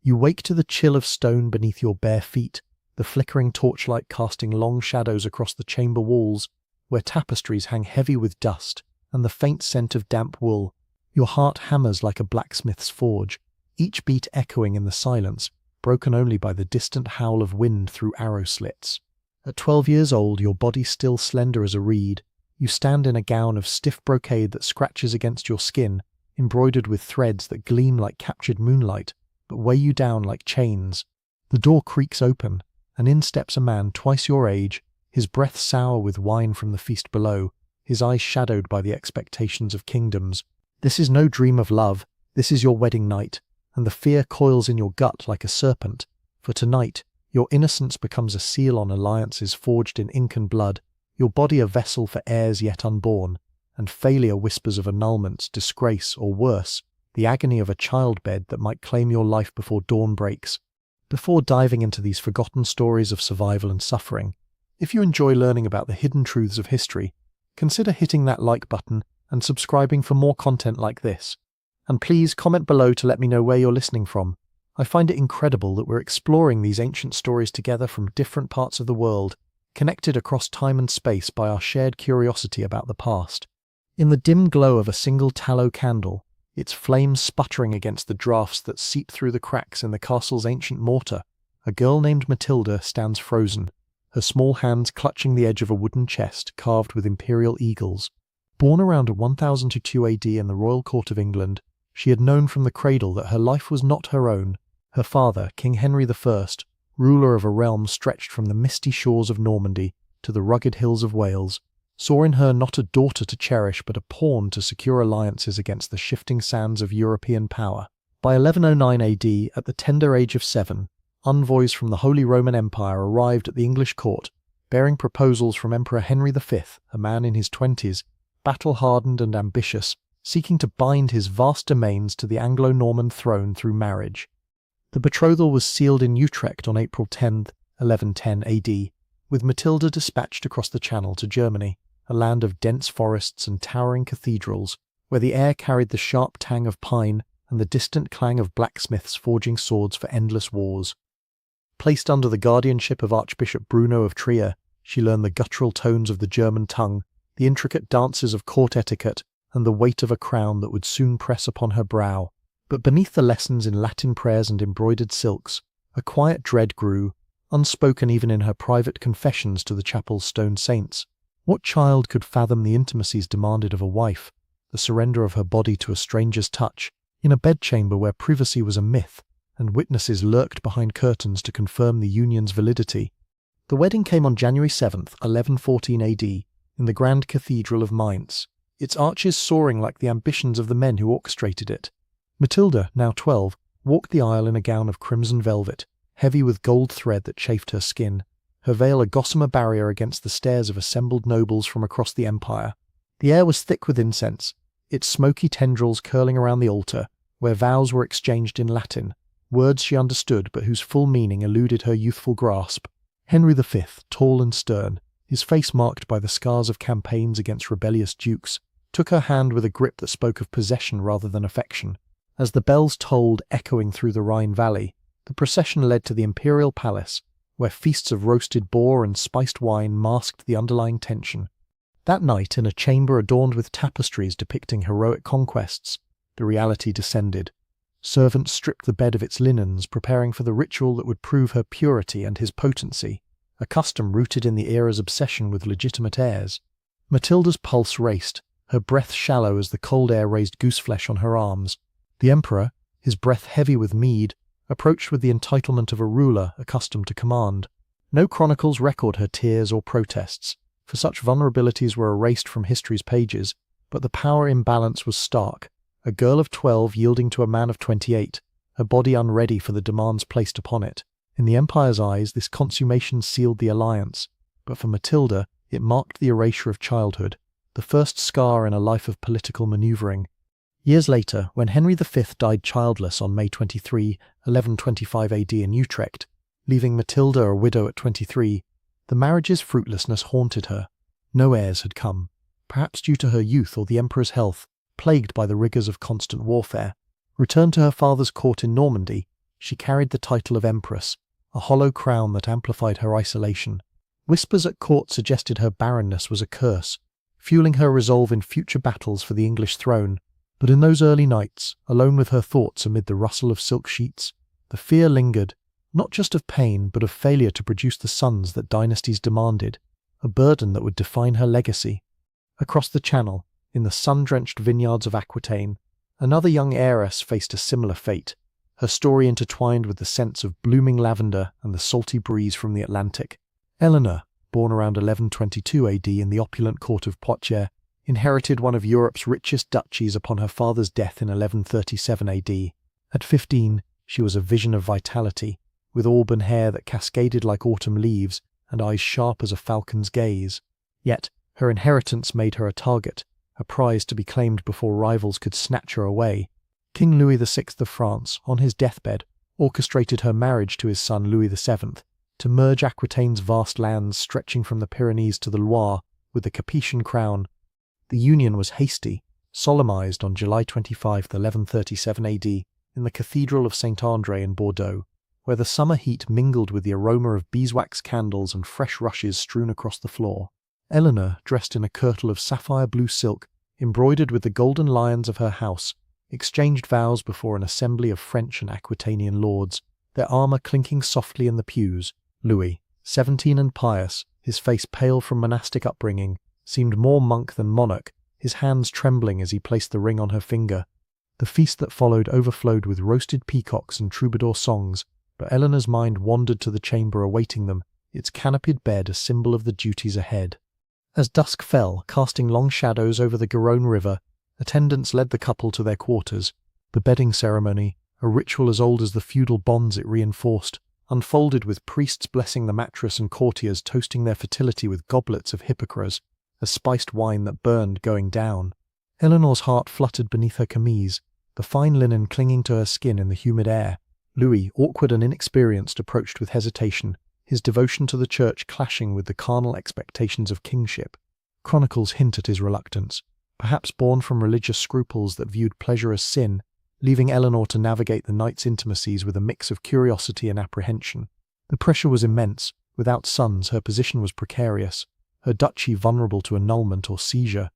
You wake to the chill of stone beneath your bare feet, the flickering torchlight casting long shadows across the chamber walls, where tapestries hang heavy with dust, and the faint scent of damp wool. Your heart hammers like a blacksmith's forge, each beat echoing in the silence, broken only by the distant howl of wind through arrow slits. At 12 years old, your body still slender as a reed, you stand in a gown of stiff brocade that scratches against your skin, embroidered with threads that gleam like captured moonlight, but weigh you down like chains. The door creaks open, and in steps a man twice your age, his breath sour with wine from the feast below, his eyes shadowed by the expectations of kingdoms. This is no dream of love, this is your wedding night, and the fear coils in your gut like a serpent, for tonight your innocence becomes a seal on alliances forged in ink and blood, your body a vessel for heirs yet unborn, and failure whispers of annulments, disgrace, or worse, the agony of a childbed that might claim your life before dawn breaks. Before diving into these forgotten stories of survival and suffering, if you enjoy learning about the hidden truths of history, consider hitting that like button and subscribing for more content like this. And please comment below to let me know where you're listening from. I find it incredible that we're exploring these ancient stories together from different parts of the world, connected across time and space by our shared curiosity about the past. In the dim glow of a single tallow candle, its flames sputtering against the draughts that seep through the cracks in the castle's ancient mortar, a girl named Matilda stands frozen, her small hands clutching the edge of a wooden chest carved with imperial eagles. Born around 1002 AD in the royal court of England, she had known from the cradle that her life was not her own. Her father, King Henry I, ruler of a realm stretched from the misty shores of Normandy to the rugged hills of Wales, saw in her not a daughter to cherish but a pawn to secure alliances against the shifting sands of European power. By 1109 AD, at the tender age of 7, envoys from the Holy Roman Empire arrived at the English court, bearing proposals from Emperor Henry V, a man in his 20s, battle-hardened and ambitious, seeking to bind his vast domains to the Anglo-Norman throne through marriage. The betrothal was sealed in Utrecht on April 10, 1110 AD, with Matilda dispatched across the Channel to Germany, a land of dense forests and towering cathedrals, where the air carried the sharp tang of pine and the distant clang of blacksmiths forging swords for endless wars. Placed under the guardianship of Archbishop Bruno of Trier, she learned the guttural tones of the German tongue, the intricate dances of court etiquette, and the weight of a crown that would soon press upon her brow. But beneath the lessons in Latin prayers and embroidered silks, a quiet dread grew, unspoken even in her private confessions to the chapel's stone saints. What child could fathom the intimacies demanded of a wife, the surrender of her body to a stranger's touch, in a bedchamber where privacy was a myth, and witnesses lurked behind curtains to confirm the union's validity? The wedding came on January 7, 1114 AD, in the Grand Cathedral of Mainz, its arches soaring like the ambitions of the men who orchestrated it. Matilda, now 12, walked the aisle in a gown of crimson velvet, heavy with gold thread that chafed her skin, her veil a gossamer barrier against the stares of assembled nobles from across the empire. The air was thick with incense, its smoky tendrils curling around the altar, where vows were exchanged in Latin, words she understood but whose full meaning eluded her youthful grasp. Henry V, tall and stern, his face marked by the scars of campaigns against rebellious dukes, took her hand with a grip that spoke of possession rather than affection. As the bells tolled, echoing through the Rhine Valley, the procession led to the imperial palace, where feasts of roasted boar and spiced wine masked the underlying tension. That night, in a chamber adorned with tapestries depicting heroic conquests, the reality descended. Servants stripped the bed of its linens, preparing for the ritual that would prove her purity and his potency, a custom rooted in the era's obsession with legitimate heirs. Matilda's pulse raced, her breath shallow as the cold air raised gooseflesh on her arms. The emperor, his breath heavy with mead, approached with the entitlement of a ruler accustomed to command. No chronicles record her tears or protests, for such vulnerabilities were erased from history's pages, but the power imbalance was stark. A girl of 12 yielding to a man of 28, her body unready for the demands placed upon it. In the empire's eyes, this consummation sealed the alliance, but for Matilda, it marked the erasure of childhood, the first scar in a life of political maneuvering. Years later, when Henry V died childless on May 23, 1125 AD in Utrecht, leaving Matilda a widow at 23, the marriage's fruitlessness haunted her. No heirs had come, perhaps due to her youth or the emperor's health, plagued by the rigours of constant warfare. Returned to her father's court in Normandy, she carried the title of Empress, a hollow crown that amplified her isolation. Whispers at court suggested her barrenness was a curse, fueling her resolve in future battles for the English throne. But in those early nights, alone with her thoughts amid the rustle of silk sheets, the fear lingered, not just of pain but of failure to produce the sons that dynasties demanded, a burden that would define her legacy. Across the Channel, in the sun-drenched vineyards of Aquitaine, another young heiress faced a similar fate, her story intertwined with the scents of blooming lavender and the salty breeze from the Atlantic. Eleanor, born around 1122 AD in the opulent court of Poitiers, inherited one of Europe's richest duchies upon her father's death in 1137 AD. At 15, she was a vision of vitality, with auburn hair that cascaded like autumn leaves and eyes sharp as a falcon's gaze. Yet, her inheritance made her a target, a prize to be claimed before rivals could snatch her away. King Louis VI of France, on his deathbed, orchestrated her marriage to his son Louis VII, to merge Aquitaine's vast lands stretching from the Pyrenees to the Loire with the Capetian crown. The union was hasty, solemnized on July 25, 1137 AD, in the Cathedral of Saint André in Bordeaux, where the summer heat mingled with the aroma of beeswax candles and fresh rushes strewn across the floor. Eleanor, dressed in a kirtle of sapphire blue silk, embroidered with the golden lions of her house, exchanged vows before an assembly of French and Aquitanian lords, their armour clinking softly in the pews. Louis, 17 and pious, his face pale from monastic upbringing, seemed more monk than monarch, his hands trembling as he placed the ring on her finger. The feast that followed overflowed with roasted peacocks and troubadour songs, but Eleanor's mind wandered to the chamber awaiting them, its canopied bed a symbol of the duties ahead. As dusk fell, casting long shadows over the Garonne River, attendants led the couple to their quarters. The bedding ceremony, a ritual as old as the feudal bonds it reinforced, unfolded with priests blessing the mattress and courtiers toasting their fertility with goblets of hippocras, a spiced wine that burned going down. Eleanor's heart fluttered beneath her camise, the fine linen clinging to her skin in the humid air. Louis, awkward and inexperienced, approached with hesitation, his devotion to the church clashing with the carnal expectations of kingship. Chronicles hint at his reluctance, perhaps born from religious scruples that viewed pleasure as sin, leaving Eleanor to navigate the night's intimacies with a mix of curiosity and apprehension. The pressure was immense. Without sons, her position was precarious, her duchy vulnerable to annulment or seizure.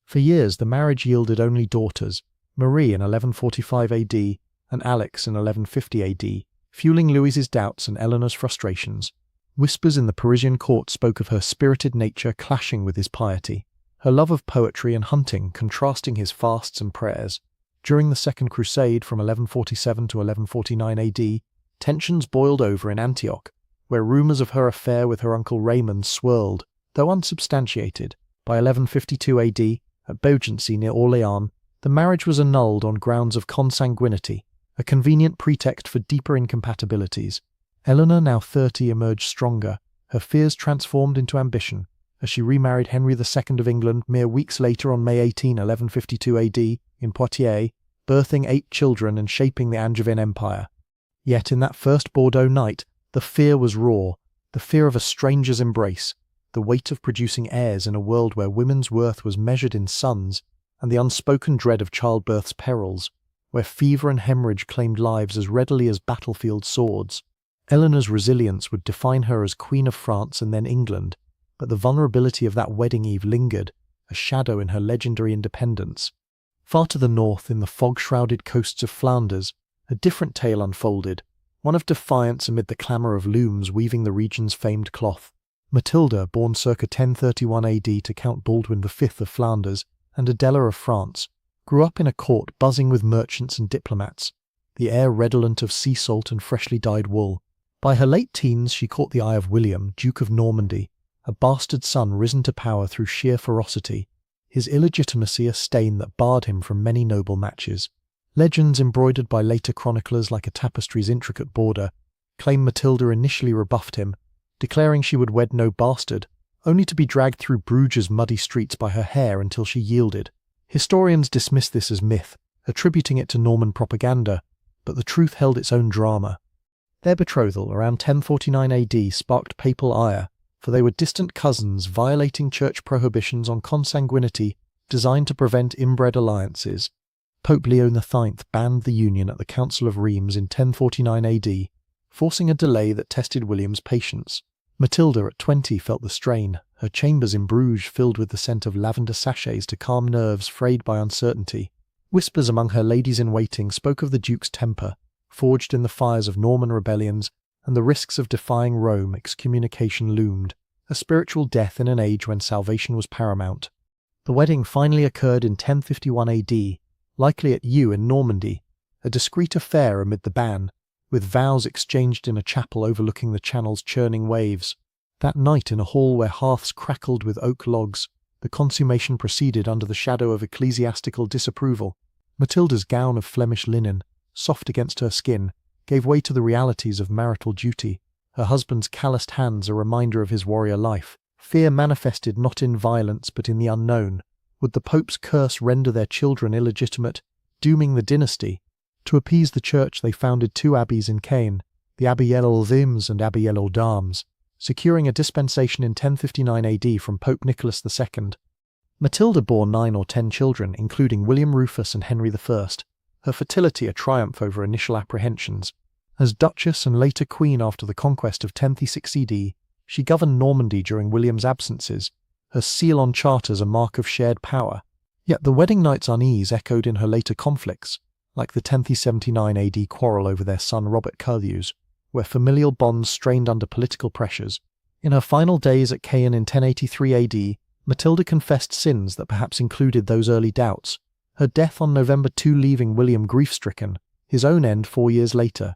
For years, the marriage yielded only daughters, Marie in 1145 AD and Alix in 1150 AD, fueling Louis's doubts and Eleanor's frustrations. Whispers in the Parisian court spoke of her spirited nature clashing with his piety, her love of poetry and hunting contrasting his fasts and prayers. During the Second Crusade from 1147 to 1149 AD, tensions boiled over in Antioch, where rumours of her affair with her uncle Raymond swirled, though unsubstantiated. By 1152 AD, at Beaugency near Orléans, the marriage was annulled on grounds of consanguinity, a convenient pretext for deeper incompatibilities. Eleanor, now 30, emerged stronger, her fears transformed into ambition, as she remarried Henry II of England mere weeks later on May 18, 1152 AD, in Poitiers, birthing 8 children and shaping the Angevin Empire. Yet in that first Bordeaux night, the fear was raw, the fear of a stranger's embrace, the weight of producing heirs in a world where women's worth was measured in sons, and the unspoken dread of childbirth's perils, where fever and hemorrhage claimed lives as readily as battlefield swords. Eleanor's resilience would define her as Queen of France and then England, but the vulnerability of that wedding eve lingered, a shadow in her legendary independence. Far to the north, in the fog-shrouded coasts of Flanders, a different tale unfolded, one of defiance amid the clamour of looms weaving the region's famed cloth. Matilda, born circa 1031 AD to Count Baldwin V of Flanders and Adela of France, grew up in a court buzzing with merchants and diplomats, the air redolent of sea salt and freshly dyed wool. By her late teens she caught the eye of William, Duke of Normandy, a bastard son risen to power through sheer ferocity, his illegitimacy a stain that barred him from many noble matches. Legends embroidered by later chroniclers like a tapestry's intricate border claim Matilda initially rebuffed him, declaring she would wed no bastard, only to be dragged through Bruges' muddy streets by her hair until she yielded. Historians dismiss this as myth, attributing it to Norman propaganda, but the truth held its own drama. Their betrothal, around 1049 AD, sparked papal ire, for they were distant cousins violating church prohibitions on consanguinity designed to prevent inbred alliances. Pope Leo IX banned the union at the Council of Rheims in 1049 AD, forcing a delay that tested William's patience. Matilda at 20 felt the strain, her chambers in Bruges filled with the scent of lavender sachets to calm nerves frayed by uncertainty. Whispers among her ladies-in-waiting spoke of the Duke's temper, forged in the fires of Norman rebellions, and the risks of defying Rome. Excommunication loomed, a spiritual death in an age when salvation was paramount. The wedding finally occurred in 1051 AD, likely at Eu in Normandy, a discreet affair amid the ban, with vows exchanged in a chapel overlooking the Channel's churning waves. That night, in a hall where hearths crackled with oak logs, the consummation proceeded under the shadow of ecclesiastical disapproval. Matilda's gown of Flemish linen, soft against her skin, gave way to the realities of marital duty, her husband's calloused hands a reminder of his warrior life. Fear manifested not in violence but in the unknown. Would the Pope's curse render their children illegitimate, dooming the dynasty? To appease the church they founded two abbeys in Caen, the Abbaye aux Vimmes and Abbaye aux Dames, securing a dispensation in 1059 AD from Pope Nicholas II. Matilda bore 9 or 10 children, including William Rufus and Henry I, her fertility a triumph over initial apprehensions. As Duchess and later Queen after the conquest of 1036 AD, she governed Normandy during William's absences, her seal on charters a mark of shared power. Yet the wedding night's unease echoed in her later conflicts, like the 1079 AD quarrel over their son Robert Curlius, where familial bonds strained under political pressures. In her final days at Caen in 1083 AD, Matilda confessed sins that perhaps included those early doubts, her death on November 2 leaving William grief-stricken, his own end 4 years later.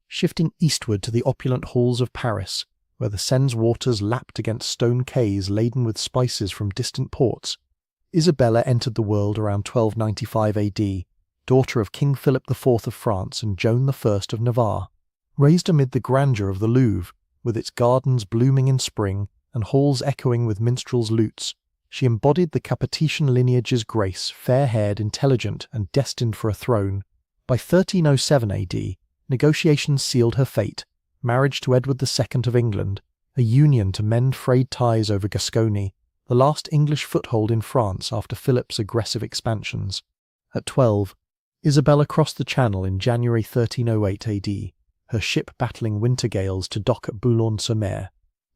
Shifting eastward to the opulent halls of Paris, where the Seine's waters lapped against stone quays laden with spices from distant ports, Isabella entered the world around 1295 AD, daughter of King Philip IV of France and Joan I of Navarre. Raised amid the grandeur of the Louvre, with its gardens blooming in spring and halls echoing with minstrels' lutes, she embodied the Capetian lineage's grace, fair-haired, intelligent, and destined for a throne. By 1307 AD, negotiations sealed her fate, marriage to Edward II of England, a union to mend frayed ties over Gascony, the last English foothold in France after Philip's aggressive expansions. At 12, Isabella crossed the Channel in January 1308 AD, her ship battling winter gales to dock at Boulogne-sur-Mer.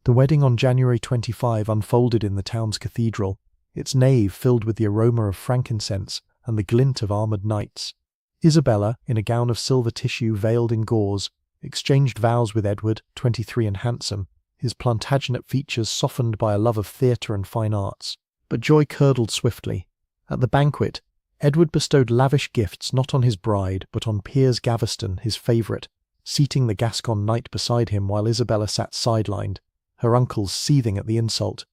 The wedding on January 25 unfolded in the town's cathedral, its nave filled with the aroma of frankincense and the glint of armoured knights. Isabella, in a gown of silver tissue veiled in gauze, exchanged vows with Edward, 23 and handsome, his Plantagenet features softened by a love of theatre and fine arts. But joy curdled swiftly. At the banquet, Edward bestowed lavish gifts not on his bride but on Piers Gaveston, his favourite, seating the Gascon knight beside him while Isabella sat sidelined, her uncles seething at the insult.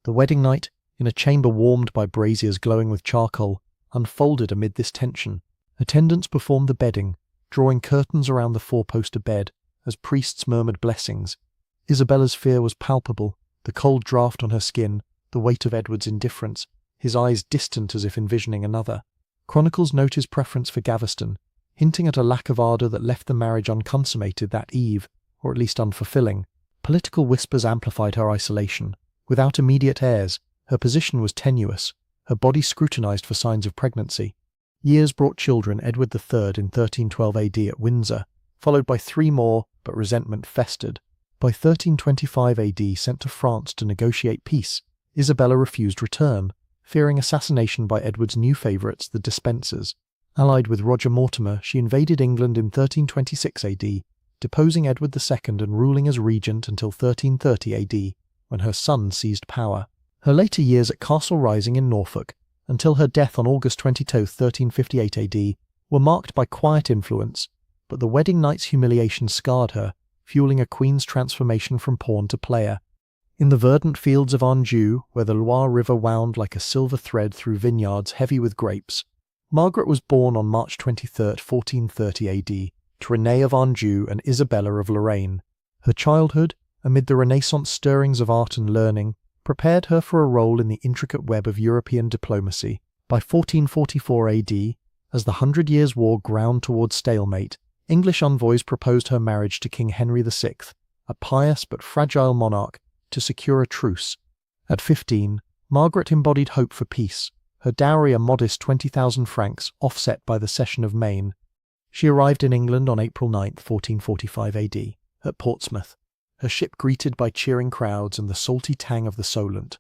The wedding night, in a chamber warmed by braziers glowing with charcoal, unfolded amid this tension. Attendants performed the bedding, drawing curtains around the four-poster bed, as priests murmured blessings. Isabella's fear was palpable, the cold draught on her skin, the weight of Edward's indifference, his eyes distant as if envisioning another. Chronicles note his preference for Gaveston, hinting at a lack of ardour that left the marriage unconsummated that eve, or at least unfulfilling. Political whispers amplified her isolation. Without immediate heirs, her position was tenuous, her body scrutinised for signs of pregnancy. Years brought children Edward III in 1312 AD at Windsor, followed by 3 more, but resentment festered. By 1325 AD, sent to France to negotiate peace, Isabella refused return, fearing assassination by Edward's new favourites, the Despensers. Allied with Roger Mortimer, she invaded England in 1326 AD, deposing Edward II and ruling as regent until 1330 AD, when her son seized power. Her later years at Castle Rising in Norfolk, until her death on August 22, 1358 AD, were marked by quiet influence, but the wedding night's humiliation scarred her, fueling a queen's transformation from pawn to player. In the verdant fields of Anjou, where the Loire River wound like a silver thread through vineyards heavy with grapes, Margaret was born on March 23, 1430 AD, to Renée of Anjou and Isabella of Lorraine. Her childhood, amid the Renaissance stirrings of art and learning, prepared her for a role in the intricate web of European diplomacy. By 1444 AD, as the 100 Years' War ground towards stalemate, English envoys proposed her marriage to King Henry VI, a pious but fragile monarch, to secure a truce. At 15, Margaret embodied hope for peace, her dowry a modest 20,000 francs offset by the cession of Maine. She arrived in England on April 9, 1445 AD, at Portsmouth, her ship greeted by cheering crowds and the salty tang of the Solent.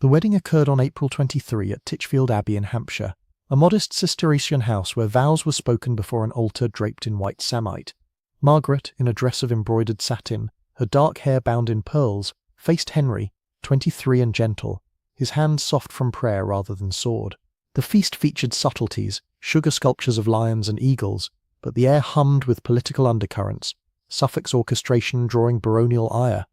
The wedding occurred on April 23 at Titchfield Abbey in Hampshire, a modest Cistercian house where vows were spoken before an altar draped in white samite. Margaret, in a dress of embroidered satin, her dark hair bound in pearls, faced Henry, 23 and gentle, his hands soft from prayer rather than sword. The feast featured subtleties, sugar sculptures of lions and eagles, but the air hummed with political undercurrents, Suffolk's orchestration drawing baronial ire.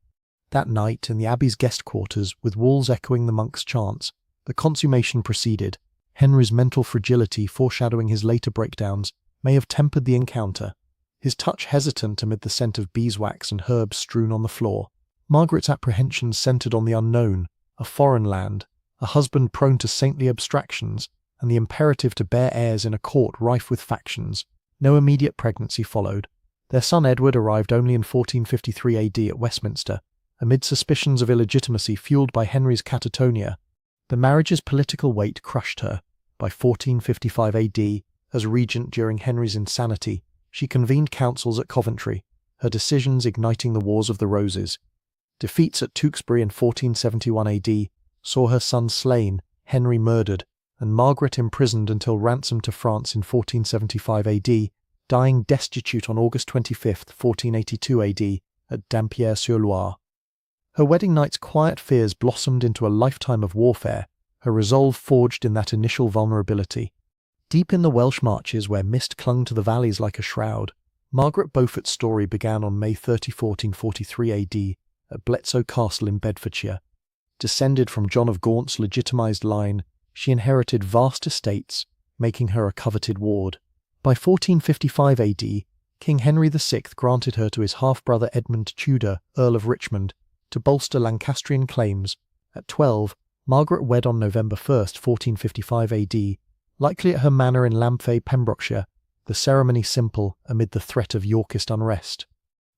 That night, in the Abbey's guest quarters, with walls echoing the monks' chants, the consummation proceeded. Henry's mental fragility, foreshadowing his later breakdowns, may have tempered the encounter, his touch hesitant amid the scent of beeswax and herbs strewn on the floor. Margaret's apprehensions centred on the unknown, a foreign land, a husband prone to saintly abstractions, and the imperative to bear heirs in a court rife with factions. No immediate pregnancy followed. Their son Edward arrived only in 1453 AD at Westminster, amid suspicions of illegitimacy fueled by Henry's catatonia. The marriage's political weight crushed her. By 1455 AD, as regent during Henry's insanity, she convened councils at Coventry, her decisions igniting the Wars of the Roses. Defeats at Tewkesbury in 1471 AD saw her son slain, Henry murdered, and Margaret imprisoned until ransomed to France in 1475 AD, dying destitute on August 25, 1482 AD, at Dampierre-sur-Loire. Her wedding night's quiet fears blossomed into a lifetime of warfare, her resolve forged in that initial vulnerability. Deep in the Welsh marches where mist clung to the valleys like a shroud, Margaret Beaufort's story began on May 30, 1443 AD, at Bletsoe Castle in Bedfordshire. Descended from John of Gaunt's legitimised line, she inherited vast estates, making her a coveted ward. By 1455 AD, King Henry VI granted her to his half-brother Edmund Tudor, Earl of Richmond, to bolster Lancastrian claims. At 12, Margaret wed on November 1, 1455 AD, likely at her manor in Lamphay, Pembrokeshire, the ceremony simple amid the threat of Yorkist unrest.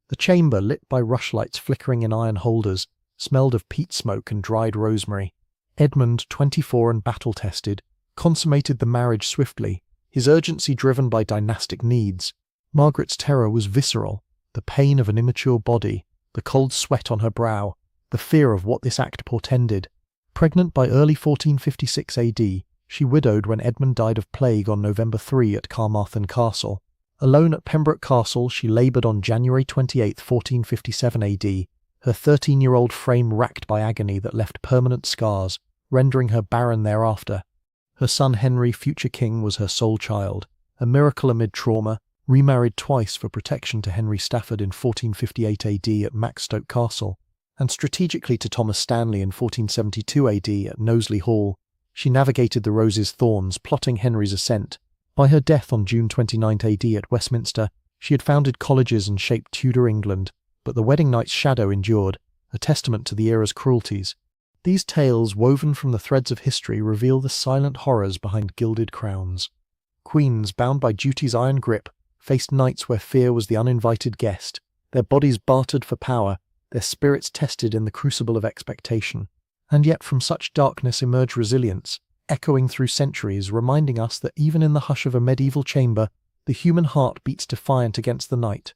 The chamber, lit by rushlights flickering in iron holders, smelled of peat smoke and dried rosemary. Edmund, 24 and battle-tested, consummated the marriage swiftly, his urgency driven by dynastic needs. Margaret's terror was visceral, the pain of an immature body, the cold sweat on her brow, the fear of what this act portended. Pregnant by early 1456 AD, she widowed when Edmund died of plague on November 3 at Carmarthen Castle. Alone at Pembroke Castle, she laboured on January 28, 1457 AD, her 13-year-old frame racked by agony that left permanent scars, rendering her barren thereafter. Her son Henry, future king, was her sole child, a miracle amid trauma, remarried twice for protection to Henry Stafford in 1458 AD at Maxstoke Castle, and strategically to Thomas Stanley in 1472 AD at Knowsley Hall. She navigated the rose's thorns, plotting Henry's ascent. By her death on June 29 AD at Westminster, she had founded colleges and shaped Tudor England, but the wedding night's shadow endured, a testament to the era's cruelties. These tales, woven from the threads of history, reveal the silent horrors behind gilded crowns. Queens, bound by duty's iron grip, faced nights where fear was the uninvited guest, their bodies bartered for power, their spirits tested in the crucible of expectation. And yet from such darkness emerged resilience, echoing through centuries, reminding us that even in the hush of a medieval chamber, the human heart beats defiant against the night.